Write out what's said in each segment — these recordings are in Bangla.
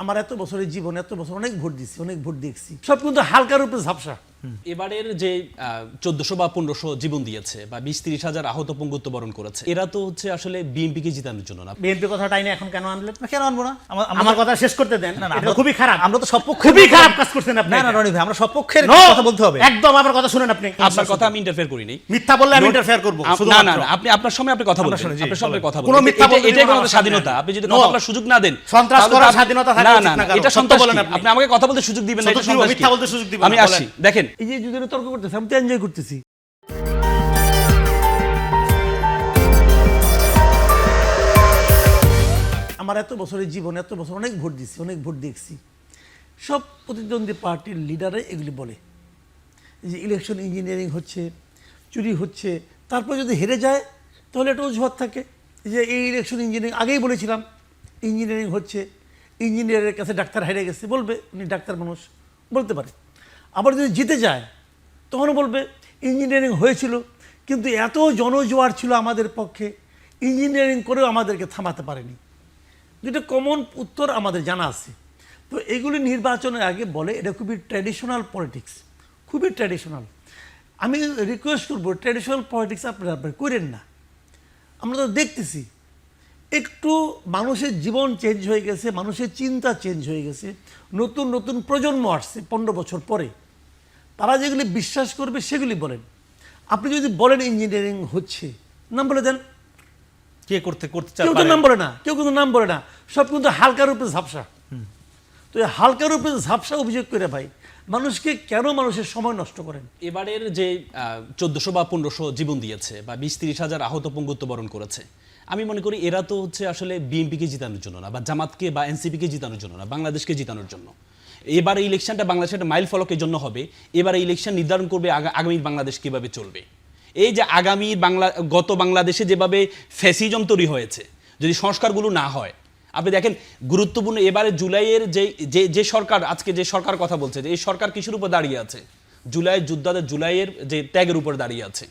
আমার এত বছরের জীবন, এত বছর অনেক ভোট দিচ্ছি, অনেক ভোট দেখছি, সব কিন্তু হালকার উপরে ঝাপসা। এবারের যে 1400 বা 1500 জীবন দিয়েছে বা 20-30 হাজার আহত পঙ্গুত্ব বরণ করেছে, এরা তো হচ্ছে আসলে বিএনপিকে জিতানোর জন্য না। বিএনপি কথাটাই না এখন কেন আনলেন? না, কেন আনবো না? আমার কথা শেষ করতে দেন। না, এটা খুবই খারাপ, আমরা তো সপক্ষে খুবই খারাপ কাজ করছেন আপনি। না না রনি ভাই, আমরা সপক্ষের No! কথা বলতে হবে। একদম আমার কথা শুনেন আপনি। আপনার কথা আমি ইন্টারফেয়ার করিনি। মিথ্যা বললে আমি ইন্টারফেয়ার করব। না না না, আপনি আপনার সময় আপনি কথা বলবেন, শুনি, জি, আপনার সময় কথা কোনো বলবেন। মিথ্যা বলতে এটাই দিব না কোনো আমার স্বাধীনতা। সামনে। আপনি যদি No! কথা বলার সুযোগ না দেন, সন্ত্রাস তাহলে করার তো স্বাধীনতা থাকা না উচিত না না না, কারো। এটা সত্য সন্ত্রাস বলেন কি? আপনি। আপনি আমাকে কথা বলতে সুযোগ দিবেন না, এটা সত্য দিব, সন্ত্রাস মিথ্যা কি? বলতে সুযোগ দিবেন আমি না, আসি, বলেন। দেখেন এই যে যুদ্ধের তর্ক করতেছি, আমি তো এনজয় করতেছি। আমার এত বছরের জীবন, এত বছর অনেক ভোট দিচ্ছি, অনেক ভোট দেখছি, সব প্রতিদ্বন্দ্বী পার্টির লিডারে এগুলি বলে যে ইলেকশন ইঞ্জিনিয়ারিং হচ্ছে, চুরি হচ্ছে, তারপর যদি হেরে যায় তাহলে একটা অজুহাত থাকে যে এই ইলেকশন ইঞ্জিনিয়ারিং, আগেই বলেছিলাম ইঞ্জিনিয়ারিং হচ্ছে, ইঞ্জিনিয়ারের কাছে ডাক্তার হেরে গেছে, বলবে উনি ডাক্তার মানুষ, বলতে পারে। আবার যদি জিতে যায় তখনও বলবে ইঞ্জিনিয়ারিং হয়েছিল, কিন্তু এত জনজোয়ার ছিল আমাদের পক্ষে, ইঞ্জিনিয়ারিং করেও আমাদেরকে থামাতে পারেনি। দুটো কমন উত্তর আমাদের জানা আছে। তো এগুলি নির্বাচনের আগে বলে এটা খুবই ট্র্যাডিশনাল পলিটিক্স, খুবই ট্র্যাডিশনাল। আমি রিকোয়েস্ট করবো ট্র্যাডিশনাল পলিটিক্স আপনারা করেন না। আমরা তো দেখতেছি একটু মানুষের জীবন চেঞ্জ হয়ে গেছে, মানুষের চিন্তা চেঞ্জ হয়ে গেছে, নতুন নতুন প্রজন্ম আসছে 15 বছর পরে, তারা যেগুলি বিশ্বাস করবে সেগুলি বলেন। আপনি যদি বলেন ইঞ্জিনিয়ারিং হচ্ছে, নাম বলে দেন। কে করতে চায় কেউ তো নাম বলে না, কেউ কিন্তু নাম বলে না, সব কিন্তু হালকার উপরে ঝাপসা। তো এই হালকার উপরে ঝাপসা অভিযোগ করে ভাই মানুষকে কেন মানুষের সময় নষ্ট করেন? এবারের যে 1400 বা 1500 জীবন দিয়েছে বা 20-30 হাজার আহত পঙ্গুত্ব বরণ করেছে, আমি মনে করি এরা তো হচ্ছে আসলে বিএনপিকে জিতানোর জন্য না, বা জামাতকে বা এনসিপিকে জিতানোর জন্য না, বাংলাদেশকে জিতানোর জন্য। এবারে ইলেকশনটা বাংলাদেশের একটা মাইল ফলকের জন্য হবে। এবারে ইলেকশন নির্ধারণ করবে আগামী বাংলাদেশ কিভাবে চলবে। এই যে আগামী গত বাংলাদেশে যেভাবে ফ্যাসিজম তৈরি হয়েছে, যদি সংস্কারগুলো না হয়, আপনি দেখেন গুরুত্বপূর্ণ এবারে জুলাইয়ের যে সরকার, আজকে যে সরকার কথা বলছে, যে এই সরকার কিসের উপর দাঁড়িয়ে আছে? জুলাইয়ের যে ত্যাগের উপর দাঁড়িয়ে আছে।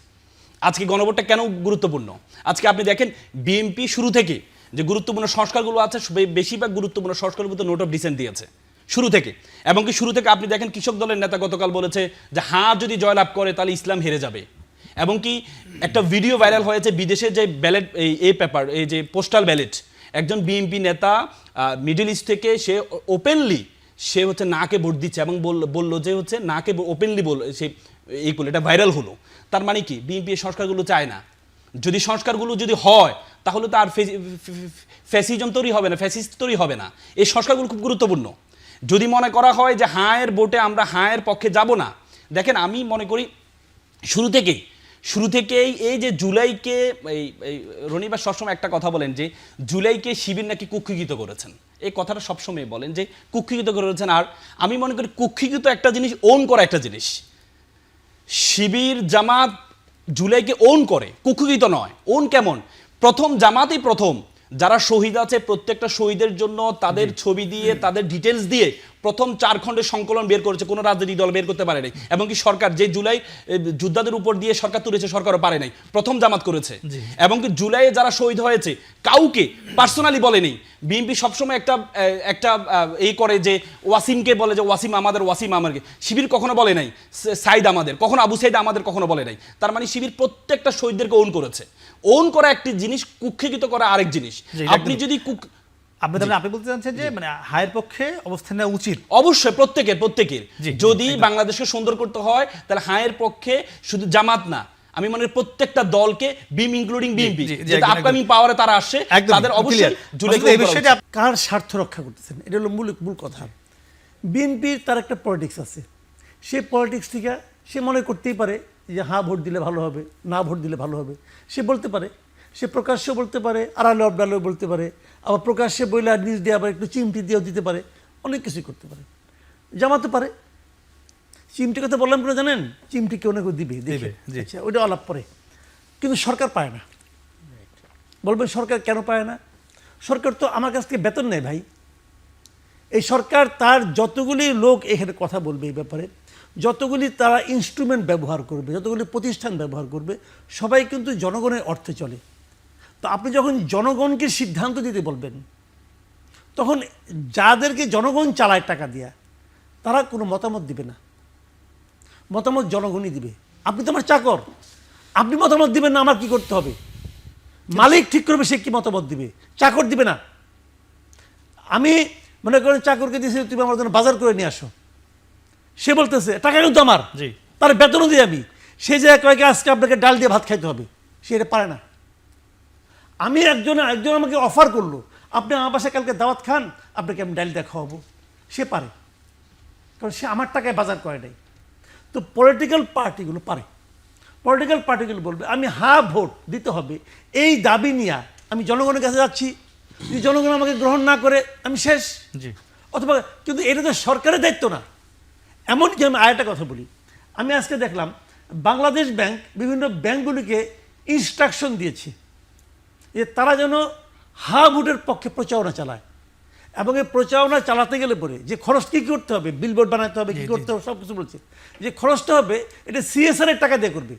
আজকে গণভোটটা কেন গুরুত্বপূর্ণ? আজকে আপনি দেখেন বিএনপি শুরু থেকে যে গুরুত্বপূর্ণ সংস্কারগুলো আছে, বেশিরভাগ গুরুত্বপূর্ণ সংস্কারের মধ্যে নোট অফ ডিসেন্ট দিয়েছে শুরু থেকে। এবং কি শুরু থেকে আপনি দেখেন কৃষক দলের নেতা গতকাল বলেছে যে হ্যাঁ যদি জয়লাভ করে তাহলে ইসলাম হেরে যাবে। এবং কি একটা ভিডিও ভাইরাল হয়েছে বিদেশে যে ব্যালেট, এই পেপার, এই যে পোস্টাল ব্যালেট, একজন বিএনপি নেতা মিডল ইস্ট থেকে সে ওপেনলি সে হচ্ছে নাকে ভোট দিচ্ছে এবং বললো যে হচ্ছে নাকে ওপেনলি সে এই করলো, এটা ভাইরাল হলো। তার মানে কি বিএনপি এই সংস্কারগুলো চায় না। যদি সংস্কারগুলো যদি হয় তাহলে তো আর ফ্যাসিজম তৈরি হবে না, ফ্যাসিস্ট তৈরি হবে না। এই সংস্কারগুলো খুব গুরুত্বপূর্ণ। যদি মনে করা হয় যে হায়ের ভোটে আমরা হায়ের পক্ষে যাব না, দেখেন আমি মনে করি শুরু থেকেই এই যে জুলাইকে, এই রনিবার সবসময় একটা কথা বলেন যে জুলাইকে শিবির নাকি কুক্ষিগত করেছেন, এই কথাটা সবসময় বলেন যে কুক্ষিগত করেছেন। আর আমি মনে করি কুক্ষিগত একটা জিনিস, ওন করা একটা জিনিস। শিবির জামাত জুলাইকে ওন করে, কুক্ষিগত নয়। ওন কেমন? প্রথম জামাতই প্রথম যারা শহীদ আছে প্রত্যেকটা শহীদের জন্য তাদের ছবি দিয়ে, তাদের ডিটেলস দিয়ে প্রথম 4 খণ্ডের সংকলন বের করেছে, কোনো রাজনৈতিক দল বের করতে পারে নাই। এবং কি সরকার যে জুলাই যোদ্ধাদের উপর দিয়ে সরকার তুলেছে, সরকারও পারে নাই, প্রথম জামাত করেছে। এবং কি জুলাইয়ে যারা শহীদ হয়েছে কাউকে পার্সোনালি বলেনি। বিএনপি সবসময় একটা এই করে যে ওয়াসিমকে বলে যে ওয়াসিম আমাদেরকে। শিবির কখনো বলে নাই সাইদ আমাদের, কখনো আবু সাইদ আমাদের কখনো বলে নাই। তার মানে শিবির প্রত্যেকটা শহীদদেরকে ওন করেছে। ওন করা একটি জিনিস, কুক্ষিগত করা আরেক জিনিস। আপনি যদি আপনি বলতে চাচ্ছেন যে মানে হায়ের পক্ষে অবস্থান নেওয়া উচিত অবশ্যই প্রত্যেকের। যদি বাংলাদেশকে সুন্দর করতে হয় তাহলে হায়ের পক্ষে শুধু জামাত না, আমি মনে করি প্রত্যেকটা দলকে ইনক্লুডিং বিএনপি, যেটা আপকামিং পাওয়ারে তারা আসছে, তাদের অবশ্যই কার স্বার্থ রক্ষা করতেছেন, এটা হলো মূল কথা। বিএনপির তার একটা পলিটিক্স আছে, সেই পলিটিক্স থেকে সে মনে করতেই পারে যে হ্যাঁ ভোট দিলে ভালো হবে, না ভোট দিলে ভালো হবে, সে বলতে পারে। সে প্রকাশ্যে বলতে পারে, আড়ালে অবডালেও বলতে পারে, আবার প্রকাশ্যে বইলে আর নিজ দিয়ে আবার একটু চিমটি দিয়েও দিতে পারে, অনেক কিছুই করতে পারে। জামাতে পারে। চিমটি কথা বললাম কেন জানেন? চিমটি কেউ না কেউ দিবে, আচ্ছা ওইটা আলাপ পরে। কিন্তু সরকার পায় না। বলবেন সরকার কেন পায় না? সরকার তো আমার কাছ থেকে বেতন নেয় ভাই। এই সরকার তার যতগুলি লোক এখানে কথা বলবে এই ব্যাপারে, যতগুলি তারা ইনস্ট্রুমেন্ট ব্যবহার করবে, যতগুলি প্রতিষ্ঠান ব্যবহার করবে, সবাই কিন্তু জনগণের অর্থে চলে। তো আপনি যখন জনগণকে সিদ্ধান্ত দিতে বলবেন তখন যাদেরকে জনগণ চালায় টাকা দিয়া তারা কোনো মতামত দিবে না, মতামত জনগণই দিবে। আপনি তো আমার চাকর, আপনি মতামত দিবেন না আমার কি করতে হবে? মালিক ঠিক করবে সে কি মতামত দিবে, চাকর দিবে না। আমি মনে করেন চাকরকে দিয়েছি তুমি আমার জন্য বাজার করে নিয়ে আসো, সে বলতেছে টাকা কিন্তু আমার, জি। তার বেতনও দিই আমি, সে জায়গায় কয়েকে আজকে আপনাকে ডাল দিয়ে ভাত খাইতে হবে, সে এটা পারে না। আমি একজন আমাকে অফার করলো আপনি আমার বাসায় কালকে দাওয়াত খান, আপনাকে আমি ডাল দিয়ে খাওয়াবো, সে পারে, কারণ সে আমার টাকায় বাজার করে নাই। তো পলিটিক্যাল পার্টিগুলো পারে, পলিটিক্যাল পার্টিগুলো বলবে আমি ভোট দিতে হবে এই দাবি নিয়ে আমি জনগণের কাছে যাচ্ছি, যদি জনগণ আমাকে গ্রহণ না করে আমি শেষ। জি। অথবা কিন্তু এটা তো সরকারের দায়িত্ব না। এমনকি আমি আরেকটা কথা বলি, আমি আজকে দেখলাম বাংলাদেশ ব্যাংক বিভিন্ন ব্যাংকগুলিকে ইনস্ট্রাকশন দিয়েছে যে তারা যেন ভোটের পক্ষে প্রচারণা চালায়, এবং এই প্রচারণা চালাতে গেলে পরে যে খরচ কী করতে হবে, বিলবোর্ড বানাতে হবে, কী করতে হবে, সব কিছু বলছে। যে খরচটা হবে এটা সিএসআর এর টাকা দিয়ে করবে।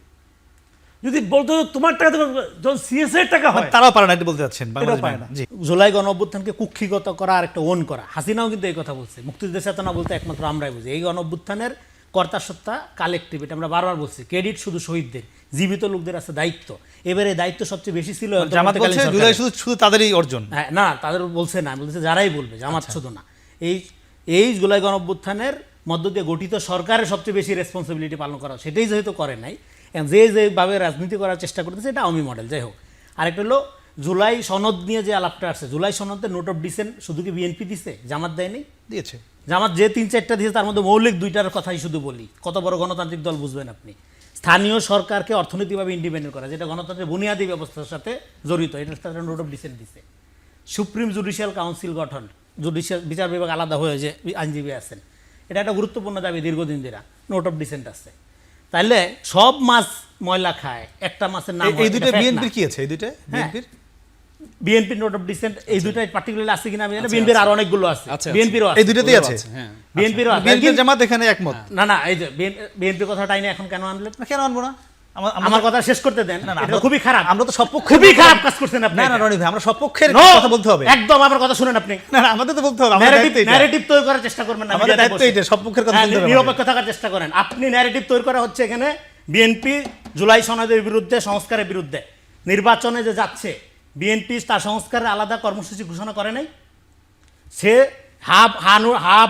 যদি বলতো তোমার টাকা দিয়ে করবে, যখন সিএসআর টাকা হয় তারাও পারে না, এটা বলতে চাচ্ছেন বাংলাদেশ পারে না। ব্যাংক। জি। জুলাই গণ অভ্যুত্থানকে কুক্ষিগত করা আর একটা ওন করা, হাসিনাও কিন্তু এই কথা বলছে। মুক্তিযুদ্ধের চেতনা বলতে একমাত্র আমরাই বুঝি। এই গণ অভ্যুত্থানের কর্তা সত্তা কালেকটিভ, এটা আমরা বারবার বলছি। ক্রেডিট শুধু শহীদদের, জীবিত লোকদের আছে দায়িত্ব। এবারে দায়িত্ব সবচেয়ে বেশি ছিল জামাত বলছে অন্তর্বর্তীকালীন জুলাই সরকারের। শুধু তাদেরই অর্জন। হ্যাঁ, না তাদের বলছে না, বলছে যারাই বলবে, জামাত শুধু না। এই জুলাই গণ অভ্যুত্থানের মধ্য দিয়ে গঠিত সরকারের সবচেয়ে বেশি রেসপন্সিবিলিটি পালন করা, সেটাই যেহেতু করে নাই, যেভাবে রাজনীতি করার চেষ্টা করতেছে এটা আওয়ামী মডেল। যাই হোক, আরেকটা হলো জুলাই সনদ নিয়ে যে আলাপটা আসছে, জুলাই সনদে নোট অফ ডিসেন্ট শুধু কি বিএনপি দিছে, জামাত দেয়নি? দিয়েছে। জামাত যে 3-4টা দিয়েছে তার মধ্যে মৌলিক 2টার কথাই শুধু বলি। কত বড় গণতান্ত্রিক দল বুঝবেন আপনি? স্থানীয় সরকারকে অর্থনৈতিকভাবে ইন্ডিপেন্ডেন্ট করা, যেটা গণতন্ত্রের বুনিয়াদী ব্যবস্থার সাথে জড়িত, এটা তারা নোট অফ ডিসেন্ট দিছে। সুপ্রিম জুডিশিয়াল কাউন্সিল গঠন, জুডিশিয়াল বিচার বিভাগ আলাদা হয়ে যে আইনজীবী আছেন, এটা একটা গুরুত্বপূর্ণ দাবি দীর্ঘদিন ধরে, নোট অফ ডিসেন্ট আছে। তাইলে সব মাছ ময়লা খায়, একটা মাছের নাম এই দুটো বিএনপির কি আছে? এই দুটো বিএনপির বিএনপি নোট অফ ডিসেন্ট, এই দুটাই পার্টিকুলারলি আছে কিনা আমি জানি না। বিএনপির আরো অনেকগুলো আছে, বিএনপিরও আছে, এই দুটোতেই আছে। হ্যাঁ, বিএনপিরও আছে। বিএনপির জামাত এখানে একমত। না না, এই যে বিএনপি কথাটাই না এখন কেন আনলেন? না, কেন আনবো না? আমার কথা শেষ করতে দেন। না, এটা খুবই খারাপ, আমরা তো সব পক্ষে খুবই খারাপ কাজ করছেন আপনি। না না রনি ভাই, আমরা সব পক্ষের No! কথা বলতে হবে। একদম আমার কথা শুনেন আপনি। না না, আমাদের তো বলতে হবে, আমাদের দায়িত্ব এটা। ন্যারেটিভ তৈরি করার চেষ্টা করবেন না, আমাদের মিডিয়াতে দায়িত্ব বসে। এটা, সব পক্ষের কথা হ্যাঁ, শুনতে হবে। নিরপেক্ষ থাকার চেষ্টা করেন। আপনি ন্যারেটিভ তৈরি করা হচ্ছে এখানে বিএনপি জুলাই সনদের বিরুদ্ধে, সংস্কারের বিরুদ্ধে। নির্বাচনে যে যাচ্ছে, বিএনপি তার সংস্কারের আলাদা কর্মসূচি ঘোষণা করে নাই। সে হা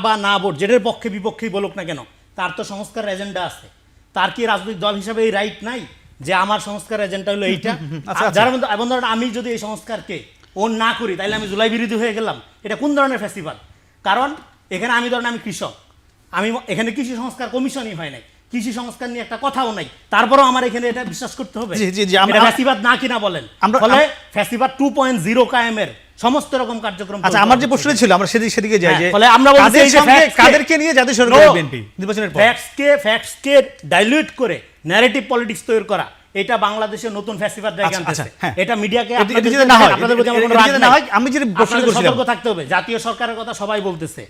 বা না ভোট, যেটার পক্ষে বিপক্ষেই বলুক না কেন, তার তো সংস্কার এজেন্ডা আছে। তার কি রাজনৈতিক দল হিসাবে এই রাইট নাই যে আমার সংস্কার এজেন্ডা হলো এইটা? আচ্ছা, আচ্ছা। যার মধ্যে এবং ধরেন আমি যদি এই সংস্কারকে ওন না করি, তাহলে আমি জুলাই বিরোধী হয়ে গেলাম। এটা কোন ধরনের ফেস্টিভ্যাল? কারণ এখানে আমি ধরেন আমি কৃষক, আমি এখানে কৃষি সংস্কার কমিশনই হয় নাই, কৃষি সংস্কার নিয়ে একটা কথাও নাই, তারপরেও আমার এখানে এটা বিশ্বাস করতে হবে জি, জি, জি, এটা ফেস্টিভ্যাল না কিনা বলেন। ফলে ফেস্টিভ্যাল 2.0 কায়েমের সমস্ত রকম কার্যক্রম। আচ্ছা, আমার যে প্রশ্ন ছিল আমরা সেদিকে যাই যে ফলে আমরা বলছি এই যে কাদেরকে নিয়ে জাতীয় সরকার বিএনপি নির্বাচনের পর ফ্যাক্টসকে ডাইলিউট করে ন্যারেটিভ পলিটিক্স তৈরি করা, এটা বাংলাদেশের নতুন ফ্যাসিবাদ জায়গা আনতেছে। এটা মিডিয়াকে আপনাদের প্রতি আমার কোনো রাগ নাই। আমি যে প্রশ্ন আপনাদের করছিলাম, সতর্ক থাকতে হবে। জাতীয় সরকারের কথা সবাই বলতেছে,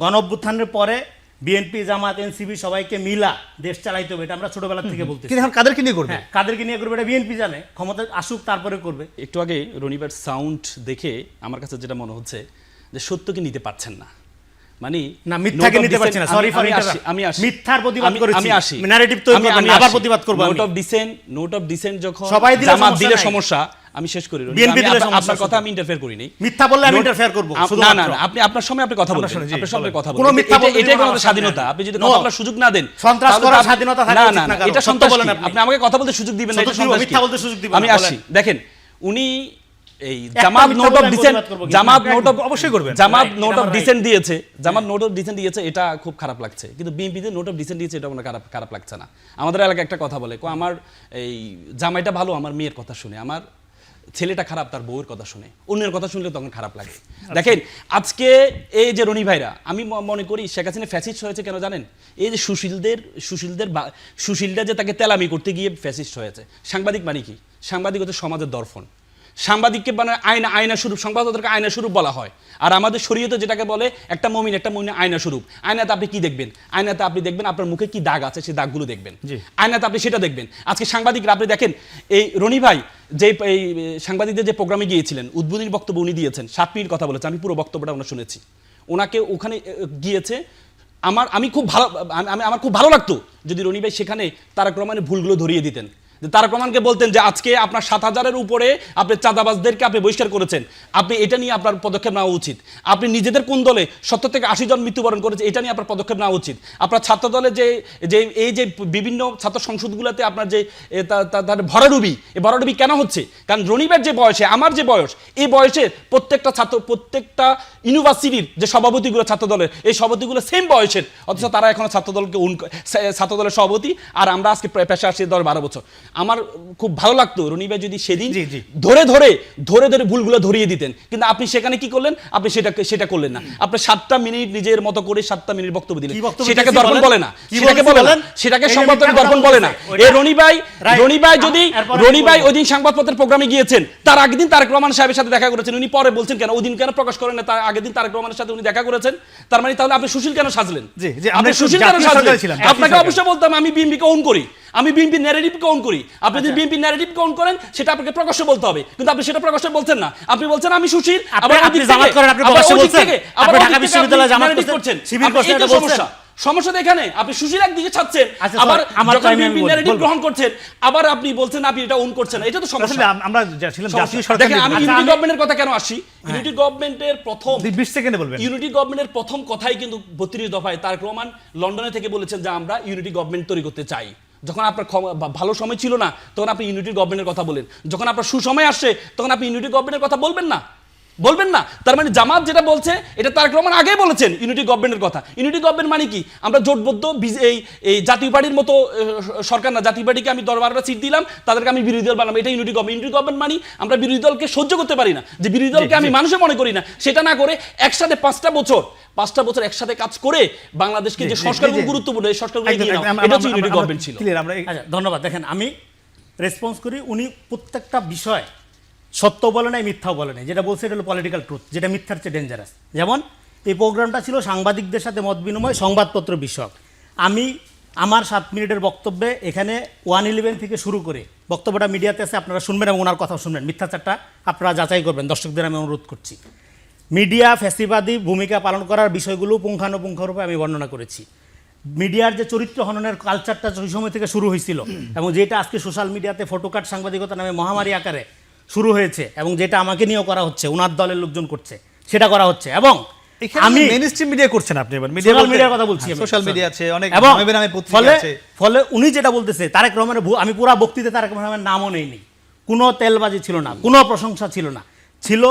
গণ অভ্যুত্থানের পরে বিএনপি, জামাত, এনসিপি সবাইকে মিলা দেশ চালাইতে হবে, এটা আমরা ছোটবেলা থেকে বলতেছি। কিন্তু এখন কাদেরকে নিয়ে করবে? হ্যাঁ, কাদেরকে নিয়ে করবে এটা বিএনপি জানে, ক্ষমতা আসুক তারপরে করবে। একটু আগে রনিবার সাউন্ড দেখে আমার কাছে যেটা মনে হচ্ছে যে সত্যকে নিতে পারছেন না, মানে না, মিথ্যাকে নিতে পারছি না। সরি ফর আমি আসি, মিথ্যার প্রতিবাদ করেছি, আমি আসি, ন্যারেটিভ তৈরি করব, আবার প্রতিবাদ করব। নোট অফ ডিসেন্ট যখন সবাই দিলে জামাত দিলে সমস্যা নাই। সমস্যা, আমি শেষ করি রনি, বিএনপি দিলে সমস্যা আপনার কথা শুধু। আমি ইন্টারফেয়ার করি নাই। মিথ্যা বললে আমি ইন্টারফেয়ার করব না শুধুমাত্র। না না, আপনি আপনার সময় আপনি কথা বলবেন, শুনি, জি, আপনার সময় কথা কোনো বলবেন, মিথ্যা বলতে এটাই কোনো কোনো স্বাধীনতা। সমস্যা আপনি যদি নেই। কথা বলার সুযোগ না দেন, সন্ত্রাস তাহলে করার তো স্বাধীনতা থাকা না উচিত না না না, কারো। এটা সত্য সন্ত্রাস বলেন কি? আপনি। আপনি আমাকে কথা বলতে সুযোগ দিবেন না, সত্য এটা দিব, সন্ত্রাস মিথ্যা কি? বলতে সুযোগ দিবেন না, আমি আসি, বলেন। দেখেন উনি এই একটা জামাত মিথ্যা নোট বলে অফ আমি ডিসেন্ট, প্রতিবাদ করবো কিন্তু। জামাত নোট অফ অবশ্যই করবেন। জামাত Right, নোট এটা অফ আমার ডিসেন্ট দিয়েছে, জামাত নোট অফ ডিসেন্ট দিয়েছে, এটা খুব খারাপ লাগছে। কিন্তু বিএনপিতে নোট অফ ডিসেন্ট দিয়েছে, এটা আমার খারাপ লাগছে না। আমাদের এলাকায় একটা কথা বলে, আমার এই জামাইটা ভালো আমার মেয়ের কথা শুনে, আমার ছেলেটা খারাপ তার বউয়ের কথা শুনে, অন্যের কথা শুনলে তখন খারাপ লাগে। দেখেন আজকে এই যে রনি ভাইরা, আমি মনে করি শেখ হাসিনা ফ্যাসিস্ট হয়েছে কেন জানেন? এই যে সুশীলরা যে তাকে তেলামি করতে গিয়ে ফ্যাসিস্ট হয়েছে। সাংবাদিক মানে কি? সাংবাদিক হচ্ছে সমাজের দর্পণ। সাংবাদিককে মানে আয়না স্বরূপ, সংবাদদাতাকে আয়না স্বরূপ বলা হয়। আর আমাদের শরীয়তে যেটাকে বলে একটা মুমিন আয়না স্বরূপ। আয়নাতে আপনি কি দেখবেন? আয়নাতে আপনি দেখবেন আপনার মুখে কি দাগ আছে, সেই দাগগুলো দেখবেন। আয়নাতে আপনি সেটা দেখবেন। আজকে সাংবাদিকরা আপনি দেখেন, এই রনি ভাই যে এই সাংবাদিকদের যে প্রোগ্রামে গিয়েছিলেন, উদ্বোধনী বক্তব্য উনি দিয়েছেন, 7 মিনিট কথা বলেছেন, আমি পুরো বক্তব্যটা ওনার শুনেছি। ওনাকে ওখানে গিয়েছে, আমার খুব ভালো লাগতো যদি রনি ভাই সেখানে তারেক রহমানের ভুলগুলো ধরিয়ে দিতেন। তারেক রহমানকে বলতেন যে আজকে আপনার 7,000-এর উপরে আপনি চাঁদাবাজদেরকে আপনি বহিষ্কার করেছেন, আপনি এটা নিয়ে আপনার পদক্ষেপ নেওয়া উচিত। আপনি নিজেদের কোন দলে 70 থেকে 80 জন মৃত্যুবরণ করেছে, এটা নিয়ে আপনার পদক্ষেপ নেওয়া উচিত। আপনার ছাত্র দলে এই যে বিভিন্ন ছাত্র সংসদগুলোতে আপনার যে তার ভরাডুবি, এই ভরাডুবি কেন হচ্ছে? কারণ রনিবের যে বয়সে, আমার যে বয়স, এই বয়সের প্রত্যেকটা ইউনিভার্সিটির যে সভাপতিগুলো ছাত্র দলের, এই সভাপতিগুলো সেম বয়সের, অথচ তারা এখনো ছাত্র দলের সভাপতি, আর আমরা আজকে পেশা আসছি 10-12 বছর। আমার খুব ভালো লাগতো রনি ভাই যদি সেদিন ধরে ধরে ভুলগুলো ধরিয়ে দিতেন, কিন্তু আপনি সেখানে কি করলেন? আপনি সেটা করলেন না। আপনি 7টা মিনিট নিজের মতো করে 7টা মিনিট বক্তব্য দিলেন, সেটাকে দর্পণ বলে না, সেটাকে সংবাদপত্রের দর্পণ বলে না। এই রনি ভাই ওই দিন সংবাদপত্রের প্রোগ্রামে গিয়েছেন, তার আগের দিন তারেক রহমান সাহেবের সাথে দেখা করেছেন, উনি পরে বলছেন কেন ওই দিন কেন প্রকাশ করেন না তার আগের দিন তারেক রহমানের সাথে উনি দেখা করেছেন? তার মানে তাহলে আপনি সুশীল কেন সাজলেন? আপনি সুশীল কেন সাজলেন? আপনাকে অবশ্যই বলতাম আমি বিএনপিকে ওন করি, আমি বিএনপি ন্যারেটিভকে ওন করি। আপনি যদি বিএনপি ন্যারেটিভকে ওন করেন সেটা আপনাকে প্রকাশ্যে বলতে হবে, কিন্তু আপনি সেটা প্রকাশ্যে বলছেন না। আপনি বলছেন আমি সুশীল, আবার আপনি জামাত করেন, আপনি প্রকাশ্যে বলছেন, আপনি ঢাকা বিশ্ববিদ্যালয়ে জামাত করছেন, শিবির করছেন, এটা বলছেন। সমস্যা এখানে আপনি সুশীল একদিকে ছাড়ছেন, আবার যখন বিএনপি ন্যারেটিভ গ্রহণ করছেন আবার আপনি বলছেন আপনি এটা ওন করছেন না, এটা তো সমস্যা। আমরা ছিলাম জাতীয় সরকার। দেখেন আমি ইউনিটি গভর্নমেন্টের কথা কেন আসি, ইউনিটি গভর্নমেন্টের প্রথম 20 সেকেন্ডে বলবেন। ইউনিটি গভর্নমেন্টের প্রথম কথাই কিন্তু 32 দফায় তারেক রহমান লন্ডনে থেকে বলেছেন যে আমরা ইউনিটি গভর্নমেন্ট তৈরি করতে চাই। যখন আপনার ভালো সময় ছিল না তখন আপনি ইউনিটি গভর্নমেন্টের কথা বলেন, যখন আপনার সুসময় আসছে তখন আপনি ইউনিটি গভর্নমেন্টের কথা বলবেন না। তার মানে জামাত যেটা বলছে এটা তারেক রহমান আগেই বলেছেন ইউনিটি গভর্নমেন্টের কথা। ইউনিটি গভর্নমেন্ট মানে কি? আমরা জোটবদ্ধ এই জাতীয় পার্টির মতো সরকার না, জাতীয় পার্টিকে আমি 10-12টা সিট দিলাম, তাদেরকে আমি বিরোধী দল বানাবো, এটা ইউনিটি গভর্নমেন্ট। ইউনিটি গভর্নমেন্ট মানে আমরা বিরোধী দলকে সহ্য করতে পারি না, যে বিরোধী দলকে আমি মানুষে মনে করি না, সেটা না করে একসাথে 5টা বছর একসাথে কাজ করে বাংলাদেশকে যে সংস্কারগুলো গুরুত্বপূর্ণ এই সংস্কারগুলো এগিয়ে নাও, এটা হচ্ছে ইউনিটি গভর্নমেন্ট ছিল। আচ্ছা ধন্যবাদ। দেখেন আমি রেসপন্স করি, উনি প্রত্যেকটা বিষয় সত্য বলে নাই, মিথ্যাও বলে নাই, যেটা বলছে এটা হলো পলিটিক্যাল ট্রুথ, যেটা মিথ্যার চেয়ে ডেঞ্জারাস। যেমন এই প্রোগ্রামটা ছিল সাংবাদিকদের সাথে মত বিনিময়, সংবাদপত্র বিষয়ক। আমি আমার 7 মিনিটের বক্তব্যে এখানে 111 থেকে শুরু করে বক্তব্যটা মিডিয়াতে আছে, আপনারা শুনবেন এবং ওনার কথাও শুনবেন, মিথ্যাচারটা আপনারা যাচাই করবেন, দর্শকদের আমি অনুরোধ করছি। মিডিয়া ফ্যাসিবাদী ভূমিকা পালন করার বিষয়গুলো পুঙ্খানুপুঙ্খরূপে আমি বর্ণনা করেছি। মিডিয়ার যে চরিত্র হননের কালচারটা ওই সময় থেকে শুরু হয়েছিল এবং যেটা আজকে সোশ্যাল মিডিয়াতে ফটোকাট সাংবাদিকতা নামে মহামারী আকারে শুরু হয়েছে এবং যেটা আমাকে নিয়েও করা হচ্ছে, ওনার দলের লোকজন করছে, সেটা করা হচ্ছে। এবং আমি মেইনস্ট্রিম মিডিয়া করছেন আপনি, এবার মিডিয়ার কথা বলছি, সোশ্যাল মিডিয়া আছে, অনেক নামে পত্রিকা আছে। ফলে উনি যেটা বলতেছে তারেক রহমানের, আমি পুরো বক্তৃতা তারেক রহমানের নামও নেইনি, কোনো তেলবাজি ছিল না, কোনো প্রশংসা ছিল না, ছিল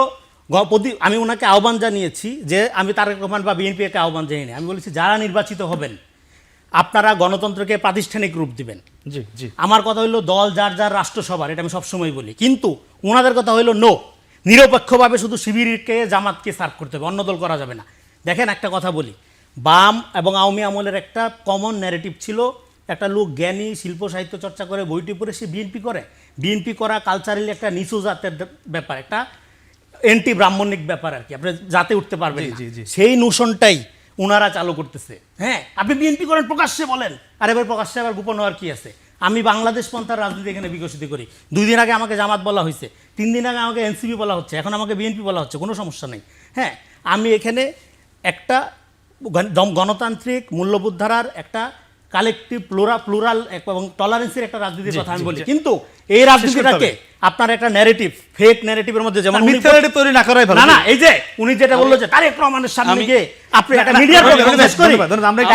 আমি ওনাকে আহ্বান জানিয়েছি যে আমি তারেক রহমান বা বিএনপিকে আহ্বান জানিয়ে, আমি বলেছি যারা নির্বাচিত হবেন আপনারা গণতন্ত্রকে প্রাতিষ্ঠানিক রূপ দিবেন। আমার কথা হইলো দল যার যার রাষ্ট্রসভার, এটা আমি সবসময় বলি, কিন্তু ওনাদের কথা হইলো নো, নিরপেক্ষভাবে শুধু শিবিরকে জামাতকে সার্ভ করতে হবে, অন্য দল করা যাবে না। দেখেন একটা কথা বলি, বাম এবং আওয়ামী আমলের একটা কমন ন্যারেটিভ ছিল, একটা লোক জ্ঞানী, শিল্প সাহিত্য চর্চা করে, বইটি পড়ে সে বিএনপি করা কালচারালি একটা নিচু জাতের ব্যাপার, একটা এন্টি ব্রাহ্মণিক ব্যাপার আর কি, আপনি জাতে উঠতে পারবেন না। সেই নোশনটাই ওনারা চালু করতেছে। হ্যাঁ, আপনি বিএনপি করেন, প্রকাশ্যে বলেন, আর এবার প্রকাশ্যে আবার গোপন হওয়ার কি আছে? আমি বাংলাদেশ পন্থার রাজনীতি এখানে বিকশিত করি। 2 দিন আগে আমাকে জামাত বলা হয়েছে, 3 দিন আগে আমাকে এনসিপি বলা হচ্ছে, এখন আমাকে বিএনপি বলা হচ্ছে, কোনো সমস্যা নেই। হ্যাঁ, আমি এখানে একটা গণতান্ত্রিক মূল্যবোধ ধারার একটা কালেকটিভ প্লুরাল এবং টলারেন্সের একটা রাজনীতির কথা আমি বলি, কিন্তু এই রাজনীতিটাকে আপনার একটা ন্যারেটিভ, ফেক ন্যারেটিভের মধ্যে, যেমন মিথ্যা ন্যারেটিভ তৈরি না করাই ভালো। না, এই যে উনি যেটা বললো যে তারেক রহমানের সামনে গিয়ে আপনি একটা মিডিয়ার প্রোগ্রাম শেষ করি,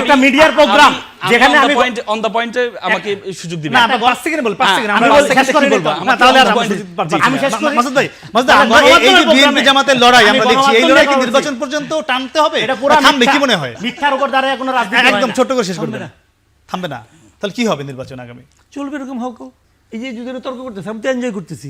একটা মিডিয়ার প্রোগ্রাম যেখানে আমি অন দ্য পয়েন্টে আমাকে সুযোগ দিবেন। না, আমরা 5 সেকেন্ড বল, 5 সেকেন্ড আমরা শেষ করে বলবো না, তাহলে আর আমি শেষ করি। মাসুদ ভাই, আমরা এই যে বিএনপি জামাতের লড়াই আমরা দেখছি, এই লড়াই কি নির্বাচন পর্যন্ত টানতে হবে? এটা পুরো থামবে কি মনে হয়? মিথ্যার উপর দাঁড়ায় কোনো রাজনীতি একদম ছোট করে শেষ করবে না, থামবে না, তাহলে কি হবে নির্বাচন আগামী? চলবে এরকম হোক। এই যে যদি তর্ক করতেছে আমি তো এনজয় করতেছি।